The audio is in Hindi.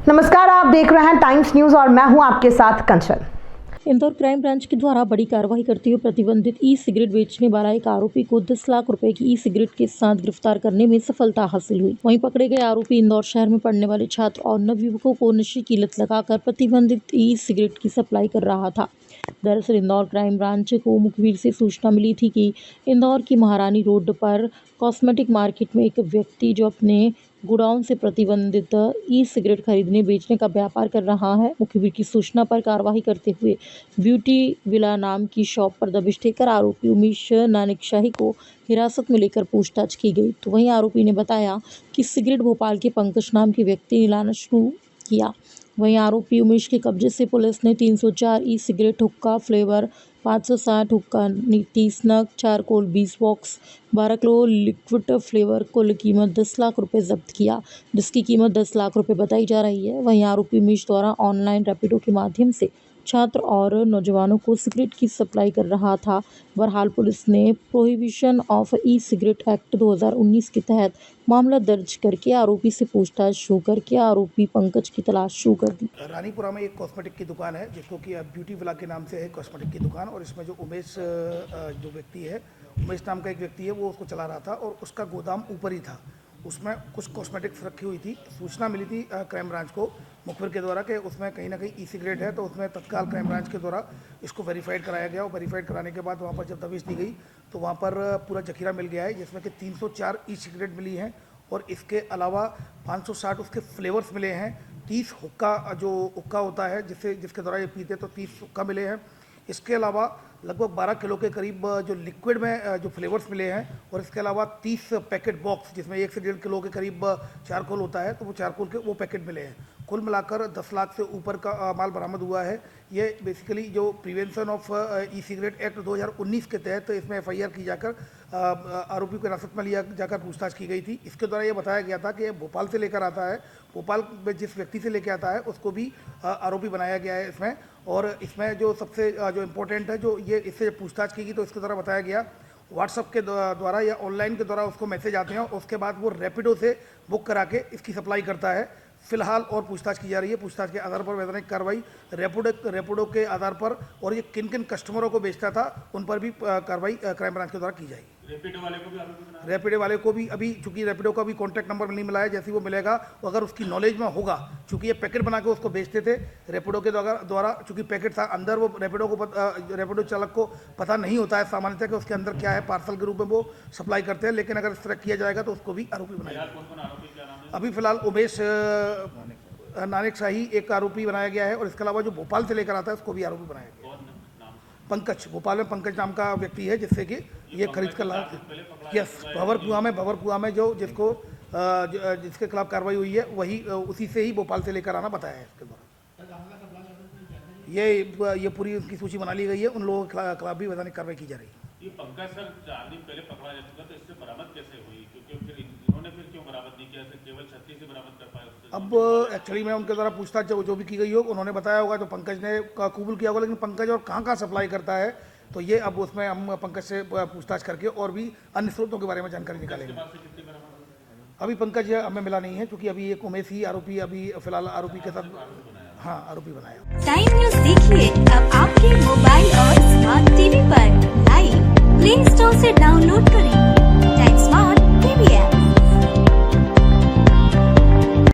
नमस्कार, आप देख रहे हैं टाइम्स न्यूज और मैं हूं आपके साथ कंचन। इंदौर क्राइम ब्रांच के द्वारा बड़ी कार्रवाई करते हुए प्रतिबंधित ई सिगरेट बेचने वाला एक आरोपी को 10 लाख रुपए की ई सिगरेट के साथ गिरफ्तार करने में सफलता हासिल हुई। वहीं पकड़े गए आरोपी इंदौर शहर में पढ़ने वाले छात्र और नवयुवकों को नशे की लत लगाकर प्रतिबंधित ई सिगरेट की सप्लाई कर रहा था। दरअसल इंदौर क्राइम ब्रांच को मुखबिर से सूचना मिली थी कि इंदौर की महारानी रोड पर कॉस्मेटिक मार्केट में एक व्यक्ति जो अपने गोडाउन से प्रतिबंधित ई सिगरेट खरीदने बेचने का व्यापार कर रहा है। मुखबिर की सूचना पर कार्रवाई करते हुए ब्यूटी विला नाम की शॉप पर दबिश देकर आरोपी उमेश नानकशाही को हिरासत में लेकर पूछताछ की गई। तो वहीं आरोपी ने बताया कि सिगरेट भोपाल के पंकज नाम के व्यक्ति ने लाना शुरू किया। वहीं आरोपी उमेश के कब्जे से पुलिस ने 304 ई सिगरेट हुक्का फ्लेवर 560 हुक्का 30 नग, charcoal 20 box, 12 kilo liquid flavour कुल कीमत 10 लाख रुपए जब्त किया, जिसकी कीमत 10 लाख रुपए बताई जा रही है। वहीं आरोपी उमेश द्वारा ऑनलाइन रैपिडो के माध्यम से छात्र और नौजवानों को सिगरेट की सप्लाई कर रहा था। बहरहाल पुलिस ने prohibition of e cigarette act 2019 के तहत मामला दर्ज करके आरोपी से पूछताछ शुरू करके आरोपी पंकज की तलाश शुरू कर दी। रानीपुरा में एक कॉस्मेटिक की दुकान है जिसको कि ब्यूटी विला के नाम से है कॉस्मेटिक की दुकान, और इसमें जो उमेश जो व्यक्ति है, उमेश नाम का एक व्यक्ति है, वो उसको चला रहा था और उसका गोदाम ऊपर ही था। उसमें कुछ कॉस्मेटिक्स रखी हुई थी। सूचना मिली थी क्राइम ब्रांच को मुखबिर के द्वारा कि उसमें कहीं ना कहीं ई सिगरेट है, तो उसमें तत्काल क्राइम ब्रांच के द्वारा इसको वेरीफाइड कराया गया और वेरीफाइड कराने के बाद वहाँ पर जब दबिश दी गई तो वहाँ पर पूरा जखीरा मिल गया है, जिसमें कि 304 ई सिगरेट मिली हैं और इसके अलावा 560 उसके फ्लेवर्स मिले हैं। 30 हुक्का जो हुक्का होता है जिसके द्वारा ये पीते, तो 30 हुक्का मिले हैं। इसके अलावा लगभग 12 किलो के करीब जो लिक्विड में जो फ्लेवर्स मिले हैं, और इसके अलावा 30 पैकेट बॉक्स जिसमें 1 से 1.5 किलो के करीब चारकोल होता है, तो वो चारकोल के वो पैकेट मिले हैं। कुल मिलाकर 10 लाख से ऊपर का माल बरामद हुआ है। ये बेसिकली जो prevention of e cigarette act 2019 के तहत इसमें FIR की जाकर आरोपी को हिरासत में लिया जाकर पूछताछ की गई थी। इसके द्वारा ये बताया गया था कि ये भोपाल से लेकर आता है, भोपाल में जिस व्यक्ति से लेकर आता है उसको भी आरोपी बनाया गया है इसमें। और इसमें जो सबसे जो इम्पोर्टेंट है, जो ये इससे पूछताछ की गई तो इसके द्वारा बताया गया व्हाट्सअप के द्वारा या ऑनलाइन के द्वारा उसको मैसेज आते हैं, उसके बाद वो रैपिडो से बुक करा के इसकी सप्लाई करता है। फिलहाल और पूछताछ की जा रही है। पूछताछ के आधार पर वैधानिक कार्रवाई रैपिडो के आधार पर और ये किन किन कस्टमरों को बेचता था उन पर भी कार्रवाई क्राइम ब्रांच के द्वारा की जाएगी। रैपिडो वाले को भी अभी चूंकि रैपिडो का भी कॉन्टैक्ट नंबर नहीं मिला है, जैसे वो मिलेगा वो अगर उसकी नॉलेज में होगा, चूंकि ये पैकेट बना के उसको बेचते थे रैपिडो के द्वारा, चूंकि पैकेट था अंदर, वो रैपिडो चालक को पता नहीं होता है सामान्यतः कि उसके अंदर क्या है, पार्सल के रूप में वो सप्लाई करते हैं। लेकिन अगर इस तरह किया जाएगा तो उसको भी आरोपी बनाया। अभी फिलहाल उमेश नानकशाही एक आरोपी बनाया गया है, और इसके अलावा जो भोपाल से लेकर आता है उसको भी आरोपी बनाया गया है। पंकज, भोपाल में पंकज नाम का व्यक्ति है जिससे कि ये खरीद कर ला। यस, भवरकुआ में जो जिसके खिलाफ कार्रवाई हुई है वही उसी से ही भोपाल से लेकर आना बताया है इसके द्वारा। ये पूरी उसकी सूची बना ली गई है। उन लोगों के खिलाफ भी वैधानिक कार्रवाई की जा रही है। ये पंकज सर 4 दिन पहले पकड़ा जा चुका, तो इससे बरामद कैसे हुई? क्योंकि फिर इन्होंने क्यों बरामद नहीं किया? केवल 36 से बरामद कर पाए उससे? अब एक्चुअली में उनके द्वारा पूछताछ जो भी की गई हो उन्होंने बताया होगा, तो पंकज ने कबूल किया होगा, लेकिन पंकज और कहाँ सप्लाई करता है तो ये अब उसमें हम पंकज से पूछताछ करके और भी अन्य स्रोतों के बारे में जानकारी निकालेंगे। अभी पंकज हमें मिला नहीं है, क्योंकि अभी एक उमेश ही आरोपी अभी फिलहाल आरोपी के साथ आरोपी बनाया। टाइम न्यूज देखिए अब आपके मोबाइल और स्मार्ट टीवी पर लाइव प्ले स्टोर से डाउनलोड करें टाइम स्मार्ट टीवी ऐप।